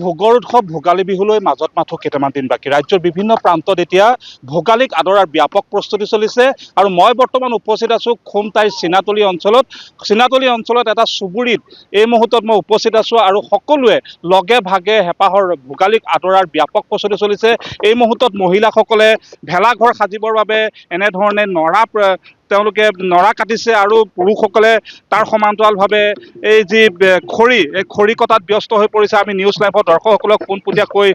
ভোগৰ উৎসৱ ভোগালী বিহুলৈ মাজত মাথো কেইটামান দিন বাকী। ৰাজ্যৰ বিভিন্ন প্ৰান্তত এতিয়া ভোগালীক আদৰাৰ ব্যাপক প্ৰস্তুতি চলিছে আৰু মই বৰ্তমান উপস্থিত আছোঁ খুমটাইৰ চিনাতলী অঞ্চলত এটা চুবুৰীত এই মুহূৰ্তত মই উপস্থিত আছোঁ আৰু সকলোৱে লগে ভাগে হেঁপাহৰ ভোগালীক আদৰাৰ ব্যাপক প্ৰস্তুতি চলিছে। এই মুহূৰ্তত মহিলাসকলে ভেলাঘৰ সাজিবৰ বাবে এনেধৰণে তেওঁলোকে নৰা কাটিছে আৰু পুৰুষসকলে তাৰ সমান্তৰালভাৱে এই যি খৰি কটাত ব্যস্ত হৈ পৰিছে। আমি নিউজ লাইভৰ দৰ্শকসকলক পোনপটীয়াকৈ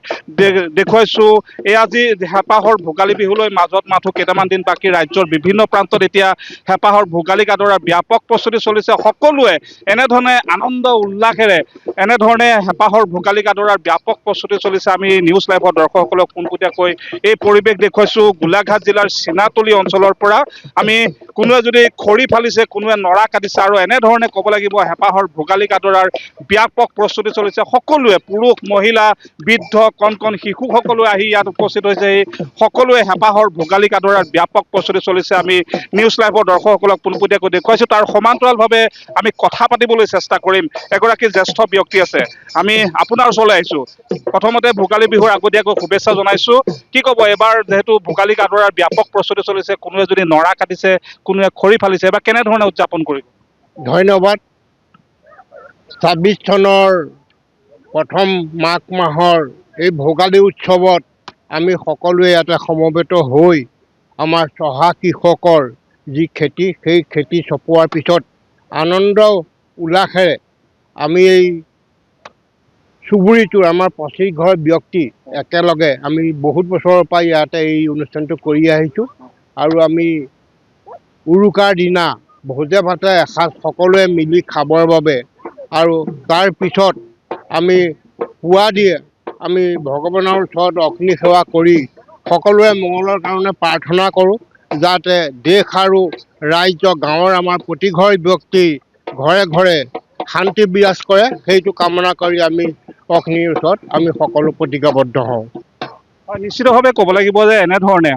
দেখুৱাইছোঁ। এয়া যি হেঁপাহৰ ভোগালী বিহুলৈ মাজত মাথো কেইটামান দিন বাকী। ৰাজ্যৰ বিভিন্ন প্ৰান্তত এতিয়া হেঁপাহৰ ভোগালীক আদৰাৰ ব্যাপক প্ৰস্তুতি চলিছে। সকলোৱে এনেধৰণে আনন্দ উল্লাসেৰে এনেধৰণে হেঁপাহৰ ভোগালীক আদৰাৰ ব্যাপক প্ৰস্তুতি চলিছে। আমি নিউজ লাইভৰ দৰ্শকসকলক পোনপটীয়াকৈ এই পৰিৱেশ দেখুৱাইছোঁ গোলাঘাট জিলাৰ চিনাতলী অঞ্চলৰ পৰা। আমি কোনোৱে যদি খৰি ফালিছে, কোনোৱে নৰা কাটিছে আৰু এনেধৰণে ক'ব লাগিব হেঁপাহৰ ভোগালীক আদৰাৰ ব্যাপক প্ৰস্তুতি চলিছে। সকলোৱে পুৰুষ মহিলা বৃদ্ধ কণ শিশু সকলোৱে আহি ইয়াত উপস্থিত হৈছে। সকলোৱে হেঁপাহৰ ভোগালীক আদৰাৰ ব্যাপক প্ৰস্তুতি চলিছে। আমি নিউজ লাইভৰ দৰ্শকসকলক পোনপটীয়াকৈ দেখুৱাইছোঁ। তাৰ সমান্তৰালভাৱে আমি কথা পাতিবলৈ চেষ্টা কৰিম। এগৰাকী জ্যেষ্ঠ ব্যক্তি আছে, আমি আপোনাৰ ওচৰলৈ আহিছোঁ। প্ৰথমতে ভোগালী বিহুৰ আগতীয়াকৈ শুভেচ্ছা জনাইছোঁ। কি ক'ব, এবাৰ যিহেতু ভোগালীক আদৰাৰ ব্যাপক প্ৰস্তুতি চলিছে, কোনোৱে যদি নৰা কাটিছে, কোনোৱে খৰি ফালিছে, এবাৰ কেনেধৰণে উদযাপন কৰিব? ধন্যবাদ। ২৬ চনৰ প্ৰথম মাঘ মাহৰ এই ভোগালী উৎসৱত আমি সকলোৱে ইয়াতে সমবেত হৈ আমাৰ চহা কৃষকৰ যি খেতি, সেই খেতি চপোৱাৰ পিছত আনন্দ উল্লাসেৰে আমি এই চুবুৰীটোৰ আমাৰ ২৫ ঘৰ ব্যক্তি একেলগে আমি বহুত বছৰৰ পৰা ইয়াতে এই অনুষ্ঠানটো কৰি আহিছোঁ আৰু আমি উৰুকাৰ দিনা ভোজে ভাতে এসাঁজ সকলোৱে মিলি খাবৰ বাবে আৰু তাৰ পিছত আমি পুৱা দিয়ে আমি ভগৱানৰ ওচৰত অগ্নি সেৱা কৰি সকলোৱে মংগলৰ কাৰণে প্ৰাৰ্থনা কৰোঁ, যাতে দেশ আৰু ৰাজ্য গাঁৱৰ আমাৰ প্ৰতিঘৰ ব্যক্তি ঘৰে ঘৰে শান্তি বিৰাজ কৰে, সেইটো কামনা কৰি আমি অগ্নিৰ ওচৰত আমি সকলো প্ৰতিজ্ঞাবদ্ধ হওঁ। নিশ্চিতভাৱে ক'ব লাগিব যে এনেধৰণে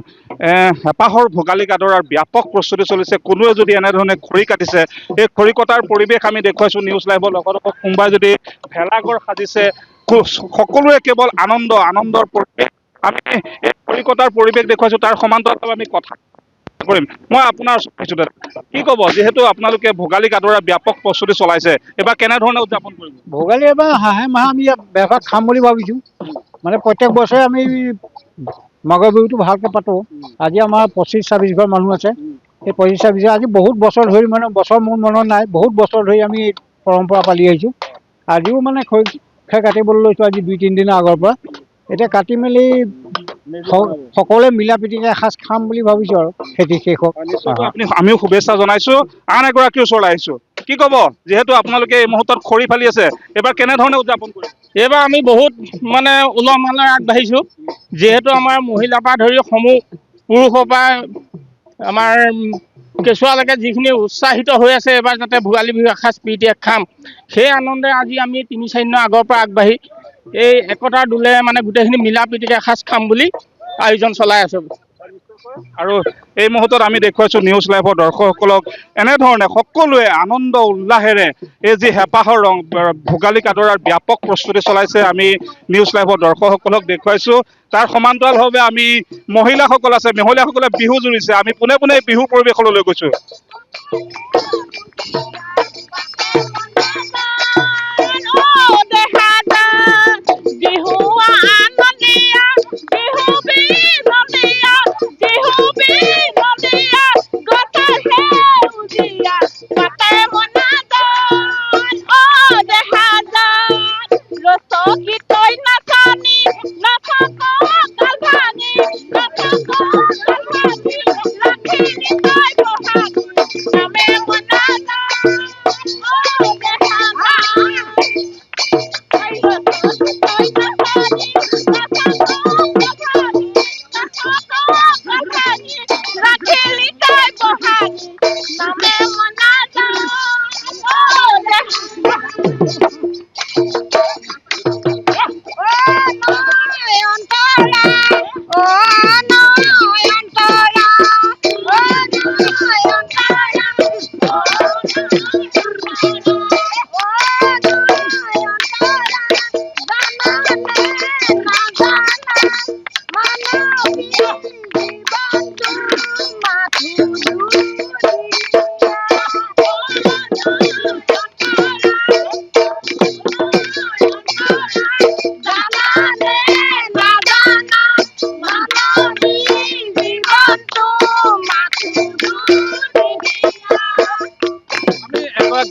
হেঁপাহৰ ভোগালীক আদৰাৰ ব্যাপক প্ৰস্তুতি চলিছে। কোনোৱে যদি এনেধৰণে খৰি কাটিছে, এই খৰি কটাৰ পৰিৱেশ আমি দেখুৱাইছোঁ নিউজ লাইভৰ লগত। কোনোবাই যদি ভেলাঘৰ সাজিছে, সকলোৱে কেৱল আনন্দৰ পৰিৱেশ। আমি এই খৰি কটাৰ পৰিৱেশ দেখুৱাইছোঁ। তাৰ সমান্তৰালভাৱে আমি কথা কৰিম। মই আপোনাৰ ওচৰত আহিছোঁ দাদা, কি ক'ব, যিহেতু আপোনালোকে ভোগালীক আদৰাৰ ব্যাপক প্ৰস্তুতি চলাইছে, এবাৰ কেনেধৰণে উদযাপন কৰিব? ভোগালী এবাৰ হাঁহে মাহে আমি ইয়াত বেভাগ খাম বুলি ভাবিছোঁ। মানে প্ৰত্যেক বছৰে আমি মাঘৰ বিহুটো ভালকৈ পাতোঁ। আজি আমাৰ ২৫-২৬ ঘৰ মানুহ আছে। সেই ২৫-২৬ আজি বহুত বছৰ ধৰি, মানে বছৰ মোৰ মনত নাই, বহুত বছৰ ধৰি আমি পৰম্পৰা পালি আহিছোঁ। আজিও মানে খৰি কাটিবলৈ লৈছোঁ আজি ২-৩ দিনৰ আগৰ পৰা। এতিয়া কাটি মেলি সকলোৱে মিলা প্ৰীতিকে এসাঁজ খাম বুলি ভাবিছোঁ আৰু খেতি শেষ হওক। আমিও শুভেচ্ছা জনাইছোঁ। আন এগৰাকীৰ ওচৰলৈ আহিছোঁ, কি ক'ব, যিহেতু আপোনালোকে এই মুহূৰ্তত খৰি ফালি আছে, এবাৰ কেনেধৰণে উদযাপন কৰিব? এইবাৰ আমি বহুত মানে উলহ মালহেৰে আগবাঢ়িছোঁ। যিহেতু আমাৰ মহিলাৰ পৰা ধৰি সমূহ পুৰুষৰ পৰা আমাৰ কেঁচুৱালৈকে যিখিনি উৎসাহিত হৈ আছে এইবাৰ যাতে ভোগালী বিহু এসাঁজ প্ৰীতিৰে খাম, সেই আনন্দে আজি আমি ৩-৪ দিনৰ আগৰ পৰা আগবাঢ়ি এই একতাৰ দোলেৰে মানে গোটেইখিনি মিলা প্ৰীতিৰে এসাঁজ খাম বুলি আয়োজন চলাই আছোঁ। আৰু এই মুহূৰ্তত আমি দেখুৱাইছোঁ নিউজ লাইভৰ দৰ্শকসকলক এনেধৰণে সকলোৱে আনন্দ উল্লাসেৰে এই যি হেঁপাহৰ ভোগালীক আদৰাৰ ব্যাপক প্ৰস্তুতি চলাইছে। আমি নিউজ লাইভৰ দৰ্শকসকলক দেখুৱাইছোঁ। তাৰ সমান্তৰালভাৱে আমি মহিলাসকল আছে, মহিলাসকলে বিহু জুৰিছে। আমি পোনে পোনে বিহু পৰিৱেশলৈ লৈ গৈছোঁ।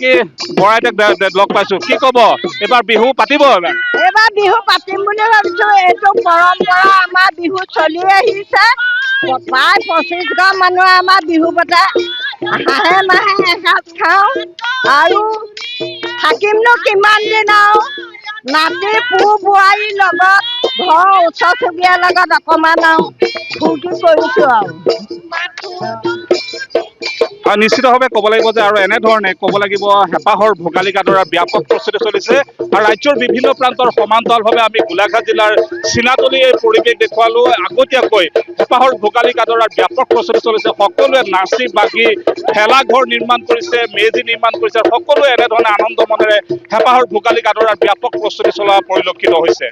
এগৰাকী বৰাইদেক লগ পাইছো। কি ক'ব, এইবাৰ বিহু পাতিব? এইবাৰ বিহু পাতিম বুলি ভাবিছো। এইটো পৰম্পৰা আমাৰ বিহু চলি আহিছে। প্ৰায় 25 ঘৰ মানুহে আমাৰ বিহু পাতে। হাঁহে মাহে এসাঁজ খাওঁ আৰু থাকিমনো কিমান দিন আৰু নাতি পু বোৱাৰীৰ লগত ঘৰৰ ওচৰ চুবুৰীয়াৰ লগত অকণমান আৰু ফূৰ্তি কৰিছো আৰু নিশ্চিতভাৱে ক'ব লাগিব যে আৰু এনেধৰণে ক'ব লাগিব হেঁপাহৰ ভোগালী আদৰাৰ ব্যাপক প্ৰস্তুতি চলিছে। আৰু ৰাজ্যৰ বিভিন্ন প্ৰান্তৰ সমান্তৰালভাৱে আমি গোলাঘাট জিলাৰ চিনাতলি এই পৰিৱেশ দেখুৱালো। আগতীয়াকৈ হেঁপাহৰ ভোগালী আদৰাৰ ব্যাপক প্ৰস্তুতি চলিছে। সকলোৱে নাচি বাগি ভেলাঘৰ নিৰ্মাণ কৰিছে, মেজি নিৰ্মাণ কৰিছে। সকলোৱে এনেধৰণে আনন্দ মনেৰে হেঁপাহৰ ভোগালী আদৰাৰ ব্যাপক প্ৰস্তুতি চলোৱা পৰিলক্ষিত হৈছে।